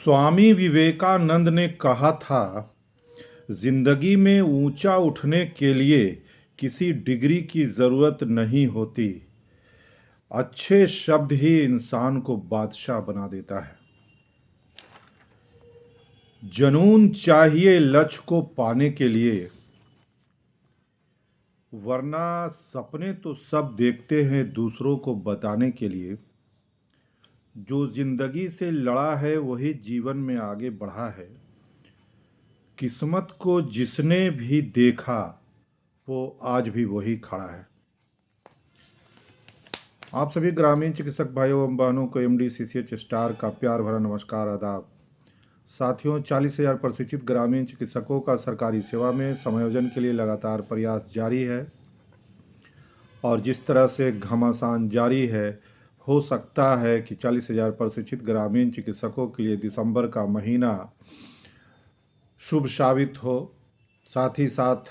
स्वामी विवेकानंद ने कहा था, जिंदगी में ऊंचा उठने के लिए किसी डिग्री की जरूरत नहीं होती। अच्छे शब्द ही इंसान को बादशाह बना देता है। जुनून चाहिए लक्ष्य को पाने के लिए, वरना सपने तो सब देखते हैं दूसरों को बताने के लिए। जो जिंदगी से लड़ा है वही जीवन में आगे बढ़ा है। किस्मत को जिसने भी देखा वो आज भी वही खड़ा है। आप सभी ग्रामीण चिकित्सक भाइयों एवं बहनों को एमडी सीसीएच स्टार का प्यार भरा नमस्कार आदाब। साथियों, 40,000 प्रशिक्षित ग्रामीण चिकित्सकों का सरकारी सेवा में समायोजन के लिए लगातार प्रयास जारी है और जिस तरह से घमासान जारी है, हो सकता है कि 40,000 प्रशिक्षित ग्रामीण चिकित्सकों के लिए दिसंबर का महीना शुभ साबित हो। साथ ही साथ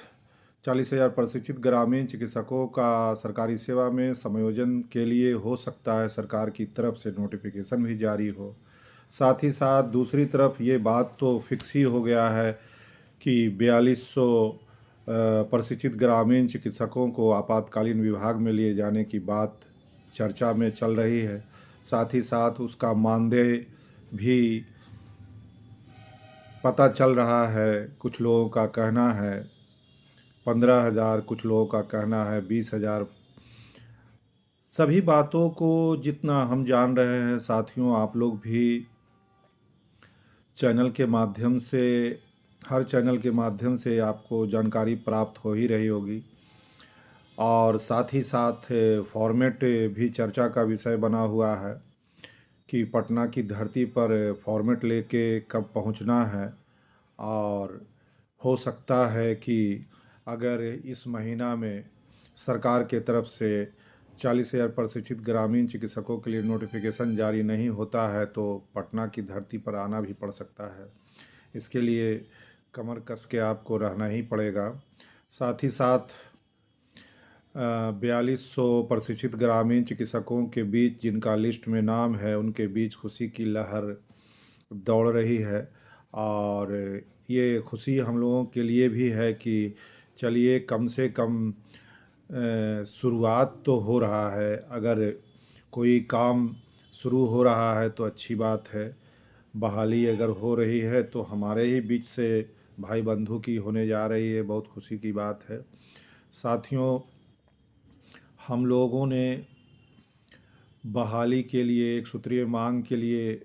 40,000 प्रशिक्षित ग्रामीण चिकित्सकों का सरकारी सेवा में समायोजन के लिए हो सकता है सरकार की तरफ से नोटिफिकेशन भी जारी हो। साथ ही साथ दूसरी तरफ ये बात तो फिक्स ही हो गया है कि 4200 प्रशिक्षित ग्रामीण चिकित्सकों को आपातकालीन विभाग में लिए जाने की बात चर्चा में चल रही है। साथ ही साथ उसका मानदेय भी पता चल रहा है। कुछ लोगों का कहना है 15,000, कुछ लोगों का कहना है 20,000। सभी बातों को जितना हम जान रहे हैं साथियों, आप लोग भी चैनल के माध्यम से, हर चैनल के माध्यम से आपको जानकारी प्राप्त हो ही रही होगी। और साथ ही साथ फॉर्मेट भी चर्चा का विषय बना हुआ है कि पटना की धरती पर फॉर्मेट लेके कब पहुंचना है। और हो सकता है कि अगर इस महीना में सरकार के तरफ से 40,000 प्रशिक्षित ग्रामीण चिकित्सकों के लिए नोटिफिकेशन जारी नहीं होता है तो पटना की धरती पर आना भी पड़ सकता है। इसके लिए कमर कस के आपको रहना ही पड़ेगा। साथ ही साथ 4200 प्रशिक्षित ग्रामीण चिकित्सकों के बीच जिनका लिस्ट में नाम है, उनके बीच खुशी की लहर दौड़ रही है। और ये खुशी हम लोगों के लिए भी है कि चलिए कम से कम शुरुआत तो हो रहा है। अगर कोई काम शुरू हो रहा है तो अच्छी बात है। बहाली अगर हो रही है तो हमारे ही बीच से भाई बंधु की होने जा रही है, बहुत खुशी की बात है। साथियों, हम लोगों ने बहाली के लिए, एक सूत्रीय मांग के लिए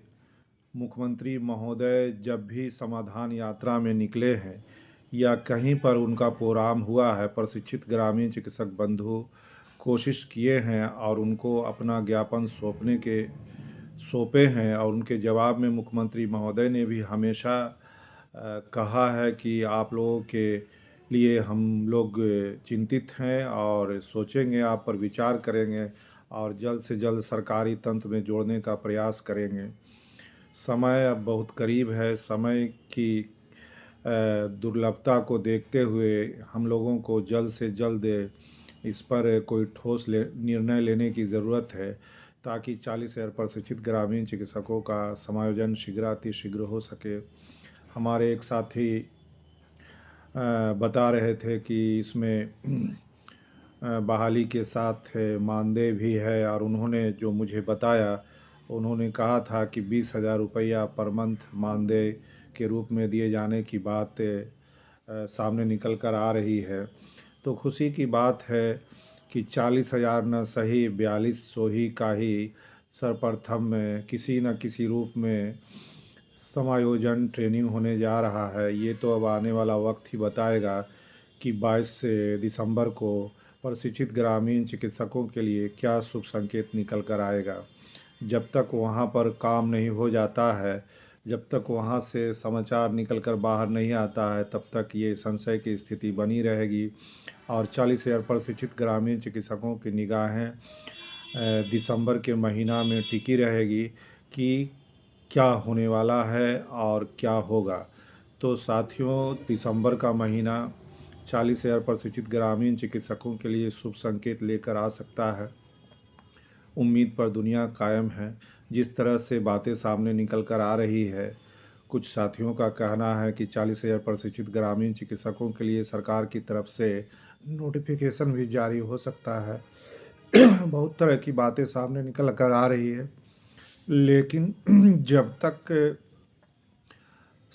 मुख्यमंत्री महोदय जब भी समाधान यात्रा में निकले हैं या कहीं पर उनका प्रोग्राम हुआ है, प्रशिक्षित ग्रामीण चिकित्सक बंधु कोशिश किए हैं और उनको अपना ज्ञापन सौंपे हैं। और उनके जवाब में मुख्यमंत्री महोदय ने भी हमेशा कहा है कि आप लोगों के लिए हम लोग चिंतित हैं और सोचेंगे, आप पर विचार करेंगे और जल्द से जल्द सरकारी तंत्र में जोड़ने का प्रयास करेंगे। समय अब बहुत करीब है। समय की दुर्लभता को देखते हुए हम लोगों को जल्द से जल्द इस पर कोई ठोस निर्णय लेने की ज़रूरत है ताकि 40,000 प्रशिक्षित ग्रामीण चिकित्सकों का समायोजन शीघ्रातिशीघ्र हो सके। हमारे एक साथी बता रहे थे कि इसमें बहाली के साथ मानदेय भी है और उन्होंने जो मुझे बताया, उन्होंने कहा था कि 20,000 रुपया पर मंथ मानदेय के रूप में दिए जाने की बात सामने निकल कर आ रही है। तो खुशी की बात है कि 40,000 न सही 4200 ही का ही सर्वप्रथम किसी न किसी रूप में समायोजन ट्रेनिंग होने जा रहा है। ये तो अब आने वाला वक्त ही बताएगा कि 22 दिसंबर को प्रशिक्षित ग्रामीण चिकित्सकों के लिए क्या शुभ संकेत निकल कर आएगा। जब तक वहाँ पर काम नहीं हो जाता है, जब तक वहाँ से समाचार निकल कर बाहर नहीं आता है, तब तक ये संशय की स्थिति बनी रहेगी और 40,000 प्रशिक्षित ग्रामीण चिकित्सकों की निगाहें दिसंबर के महीना में टिकी रहेगी कि क्या होने वाला है और क्या होगा। तो साथियों, दिसंबर का महीना 40,000 प्रशिक्षित ग्रामीण चिकित्सकों के लिए शुभ संकेत लेकर आ सकता है। उम्मीद पर दुनिया कायम है। जिस तरह से बातें सामने निकल कर आ रही है, कुछ साथियों का कहना है कि 40,000 प्रशिक्षित ग्रामीण चिकित्सकों के लिए सरकार की तरफ से नोटिफिकेशन भी जारी हो सकता है। बहुत तरह की बातें सामने निकल कर आ रही है, लेकिन जब तक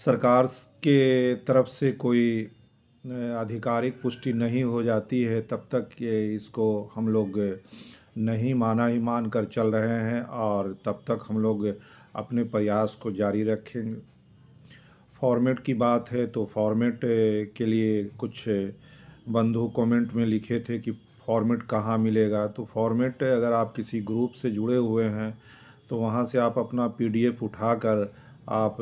सरकार के तरफ से कोई आधिकारिक पुष्टि नहीं हो जाती है, तब तक इसको हम लोग नहीं माना ही मान कर चल रहे हैं और तब तक हम लोग अपने प्रयास को जारी रखेंगे। फॉर्मेट की बात है तो फॉर्मेट के लिए कुछ बंधु कमेंट में लिखे थे कि फॉर्मेट कहाँ मिलेगा। तो फॉर्मेट अगर आप किसी ग्रुप से जुड़े हुए हैं तो वहाँ से आप अपना पीडीएफ उठाकर आप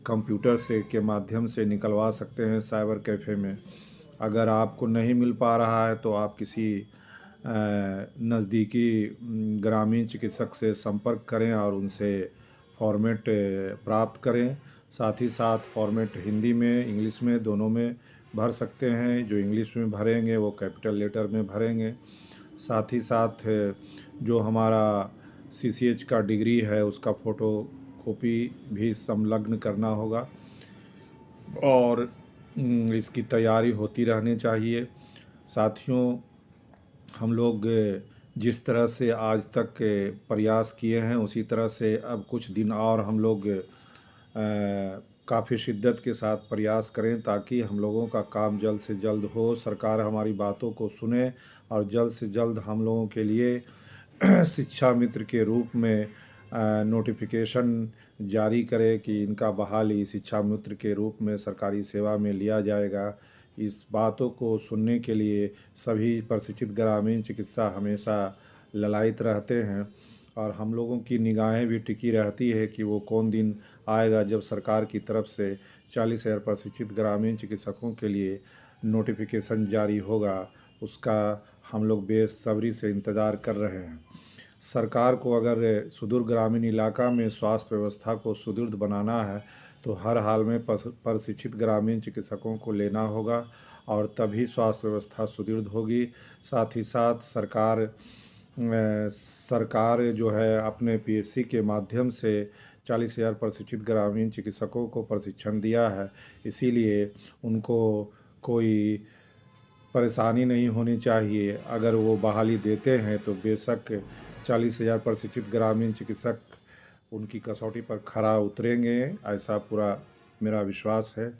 कंप्यूटर से के माध्यम से निकलवा सकते हैं साइबर कैफ़े में। अगर आपको नहीं मिल पा रहा है तो आप किसी नज़दीकी ग्रामीण चिकित्सक से संपर्क करें और उनसे फॉर्मेट प्राप्त करें। साथ ही साथ फॉर्मेट हिंदी में, इंग्लिश में, दोनों में भर सकते हैं। जो इंग्लिश में भरेंगे वो कैपिटल लेटर में भरेंगे। साथ ही साथ जो हमारा सीसीएच का डिग्री है उसका फ़ोटो कॉपी भी संलग्न करना होगा और इसकी तैयारी होती रहनी चाहिए। साथियों, हम लोग जिस तरह से आज तक प्रयास किए हैं उसी तरह से अब कुछ दिन और हम लोग काफ़ी शिद्दत के साथ प्रयास करें ताकि हम लोगों का काम जल्द से जल्द हो, सरकार हमारी बातों को सुने और जल्द से जल्द हम लोगों के लिए शिक्षा मित्र के रूप में नोटिफिकेशन जारी करे कि इनका बहाली शिक्षा मित्र के रूप में सरकारी सेवा में लिया जाएगा। इस बातों को सुनने के लिए सभी प्रशिक्षित ग्रामीण चिकित्सा हमेशा ललायित रहते हैं और हम लोगों की निगाहें भी टिकी रहती है कि वो कौन दिन आएगा जब सरकार की तरफ से 40,000 प्रशिक्षित ग्रामीण चिकित्सकों के लिए नोटिफिकेशन जारी होगा। उसका हम लोग बेसब्री से इंतज़ार कर रहे हैं। सरकार को अगर सुदूर ग्रामीण इलाका में स्वास्थ्य व्यवस्था को सुदृढ़ बनाना है तो हर हाल में प्रशिक्षित ग्रामीण चिकित्सकों को लेना होगा और तभी स्वास्थ्य व्यवस्था सुदृढ़ होगी। साथ ही साथ सरकार जो है अपने पीएचसी के माध्यम से 40,000 प्रशिक्षित ग्रामीण चिकित्सकों को प्रशिक्षण दिया है, इसीलिए उनको कोई परेशानी नहीं होनी चाहिए। अगर वो बहाली देते हैं तो बेशक 40,000 प्रशिक्षित ग्रामीण चिकित्सक उनकी कसौटी पर खरा उतरेंगे, ऐसा पूरा मेरा विश्वास है।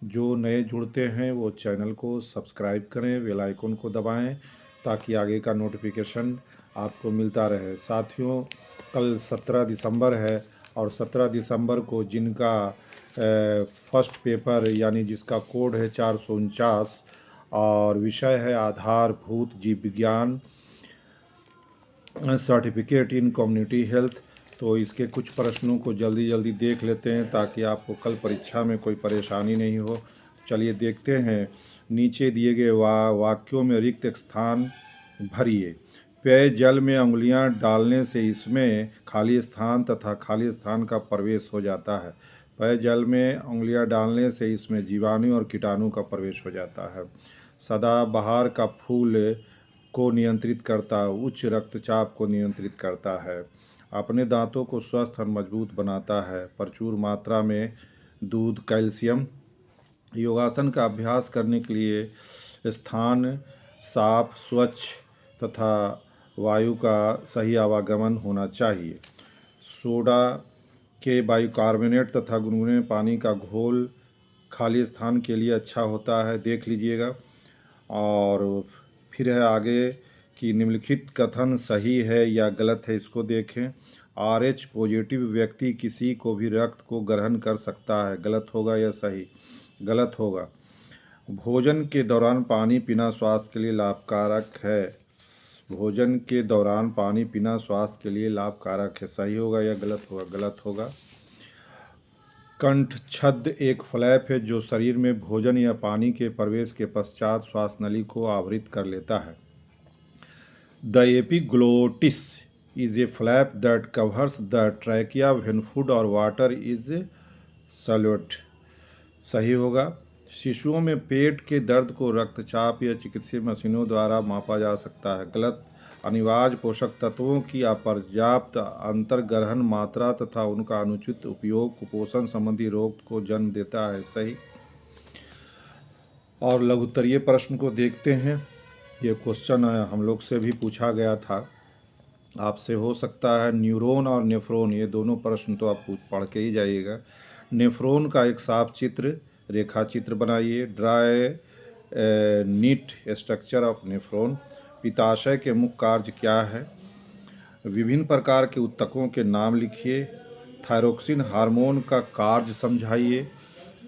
जो नए जुड़ते हैं वो चैनल को सब्सक्राइब करें, बेल आइकन को दबाएं ताकि आगे का नोटिफिकेशन आपको मिलता रहे। साथियों, कल 17 दिसंबर है और 17 दिसंबर को जिनका फर्स्ट पेपर यानी जिसका कोड है 449 और विषय है आधारभूत जीव विज्ञान सर्टिफिकेट इन कम्युनिटी हेल्थ, तो इसके कुछ प्रश्नों को जल्दी देख लेते हैं ताकि आपको कल परीक्षा में कोई परेशानी नहीं हो। चलिए देखते हैं। नीचे दिए गए वाक्यों में रिक्त स्थान भरिए। पेय जल में उंगलियां डालने से इसमें खाली स्थान तथा खाली स्थान का प्रवेश हो जाता है। पेय जल में उंगलियां डालने से इसमें जीवाणु और कीटाणु का प्रवेश हो जाता है। सदाबहार का फूल को नियंत्रित करता है, उच्च रक्तचाप को नियंत्रित करता है, अपने दांतों को स्वस्थ और मजबूत बनाता है, प्रचुर मात्रा में दूध, कैल्शियम। योगासन का अभ्यास करने के लिए स्थान साफ, स्वच्छ तथा वायु का सही आवागमन होना चाहिए। सोडा के बाइकार्बोनेट तथा गुनगुने पानी का घोल खाली स्थान के लिए अच्छा होता है, देख लीजिएगा। और फिर है आगे कि निम्नलिखित कथन सही है या गलत है, इसको देखें। RH पॉजिटिव व्यक्ति किसी को भी रक्त को ग्रहण कर सकता है, गलत होगा या सही? गलत होगा। भोजन के दौरान पानी पीना स्वास्थ्य के लिए लाभकारक है। भोजन के दौरान पानी पीना स्वास्थ्य के लिए लाभकारक है, सही होगा या गलत होगा? गलत होगा। कंठ छद्म एक फ्लैप है जो शरीर में भोजन या पानी के प्रवेश के पश्चात श्वास नली को आवृत कर लेता है। The epiglottis is a flap that covers the trachea when food और वाटर इज सॉल्यूट, सही होगा। शिशुओं में पेट के दर्द को रक्तचाप या चिकित्सीय मशीनों द्वारा मापा जा सकता है, गलत अनिवार्य पोषक तत्वों की अपर्याप्त अंतर्ग्रहण मात्रा तथा उनका अनुचित उपयोग कुपोषण संबंधी रोग को जन्म देता है। सही। और लघुत्तरीय प्रश्न को देखते हैं। ये क्वेश्चन हम लोग से भी पूछा गया था, आपसे हो सकता है। न्यूरॉन और नेफ्रॉन, ये दोनों प्रश्न तो आप पढ़ के ही जाइएगा। नेफ्रॉन का एक साफ चित्र, रेखा चित्र बनाइए। Draw neat structure of nephron. पित्ताशय के मुख्य कार्य क्या है? विभिन्न प्रकार के ऊतकों के नाम लिखिए। थायरोक्सिन हार्मोन का कार्य समझाइए।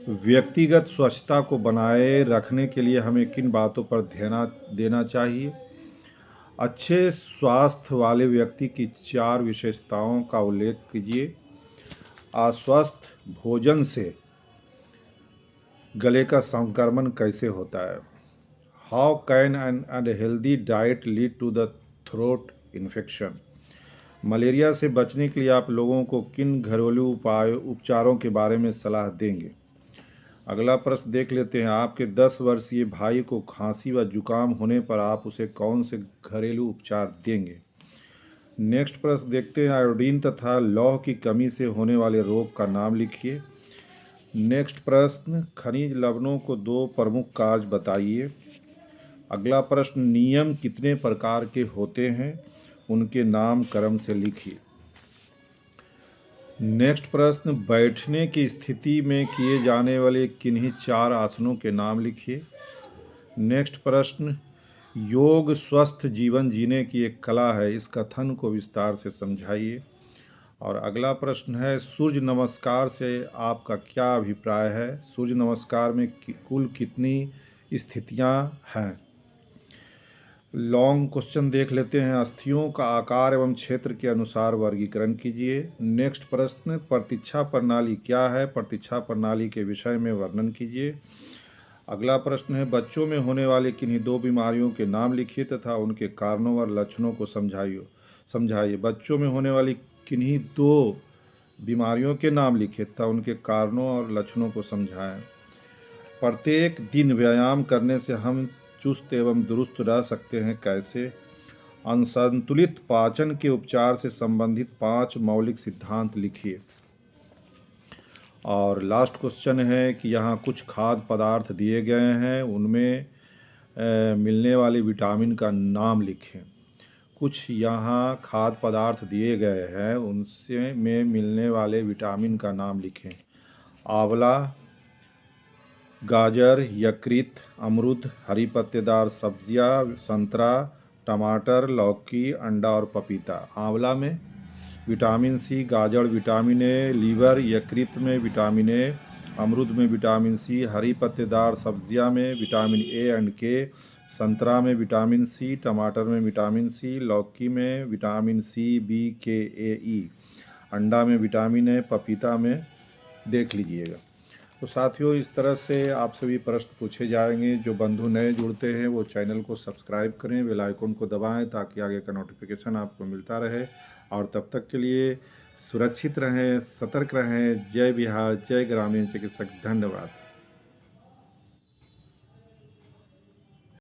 व्यक्तिगत स्वच्छता को बनाए रखने के लिए हमें किन बातों पर ध्यान देना चाहिए? अच्छे स्वास्थ्य वाले व्यक्ति की 4 विशेषताओं का उल्लेख कीजिए। अस्वस्थ भोजन से गले का संक्रमण कैसे होता है? How can an unhealthy diet lead to the throat infection? Malaria से बचने के लिए आप लोगों को किन घरेलू उपचारों के बारे में सलाह देंगे? अगला प्रश्न देख लेते हैं। आपके 10 वर्षीय भाई को खांसी व जुकाम होने पर आप उसे कौन से घरेलू उपचार देंगे? नेक्स्ट प्रश्न देखते हैं। आयोडीन तथा लौह की कमी से होने वाले रोग का नाम लिखिए। नेक्स्ट प्रश्न, खनिज लवणों को 2 प्रमुख कार्य बताइए। अगला प्रश्न, नियम कितने प्रकार के होते हैं? उनके नाम क्रम से लिखिए। नेक्स्ट प्रश्न, बैठने की स्थिति में किए जाने वाले किन्हीं 4 आसनों के नाम लिखिए। नेक्स्ट प्रश्न, योग स्वस्थ जीवन जीने की एक कला है, इस कथन को विस्तार से समझाइए। और अगला प्रश्न है, सूर्य नमस्कार से आपका क्या अभिप्राय है? सूर्य नमस्कार में कुल कितनी स्थितियां हैं? लॉन्ग क्वेश्चन देख लेते हैं। अस्थियों का आकार एवं क्षेत्र के अनुसार वर्गीकरण कीजिए। नेक्स्ट प्रश्न, प्रतीक्षा प्रणाली क्या है? प्रतीक्षा प्रणाली के विषय में वर्णन कीजिए। अगला प्रश्न है, बच्चों में होने वाले किन्हीं 2 बीमारियों के नाम लिखिए तथा उनके कारणों और लक्षणों को समझाइए। बच्चों में होने वाली किन्हीं 2 बीमारियों के नाम लिखिए तथा उनके कारणों और लक्षणों को समझाएं। प्रत्येक दिन व्यायाम करने से हम चुस्त एवं दुरुस्त रह सकते हैं, कैसे? असंतुलित पाचन के उपचार से संबंधित 5 मौलिक सिद्धांत लिखिए। और लास्ट क्वेश्चन है कि यहाँ कुछ खाद्य पदार्थ दिए गए हैं, उनमें मिलने वाले विटामिन का नाम लिखें। कुछ यहाँ खाद्य पदार्थ दिए गए हैं, उनसे में मिलने वाले विटामिन का नाम लिखें। आंवला, गाजर, यकृत, अमरूद, हरी पत्तेदार सब्जियां, संतरा, टमाटर, लौकी, अंडा और पपीता। आंवला में विटामिन सी, गाजर विटामिन ए, लीवर, यकृत में विटामिन ए, अमरूद में विटामिन सी, हरी पत्तेदार सब्जियां में विटामिन ए एंड के, संतरा में विटामिन सी, टमाटर में विटामिन सी, लौकी में विटामिन सी, बी, के, ए, ई, अंडा में विटामिन ए, पपीता में देख लीजिएगा। तो साथियों, इस तरह से आपसे भी प्रश्न पूछे जाएंगे। जो बंधु नए जुड़ते हैं वो चैनल को सब्सक्राइब करें, बेल आइकन को दबाएं ताकि आगे का नोटिफिकेशन आपको मिलता रहे। और तब तक के लिए सुरक्षित रहें, सतर्क रहें। जय बिहार, जय ग्रामीण चिकित्सक। धन्यवाद।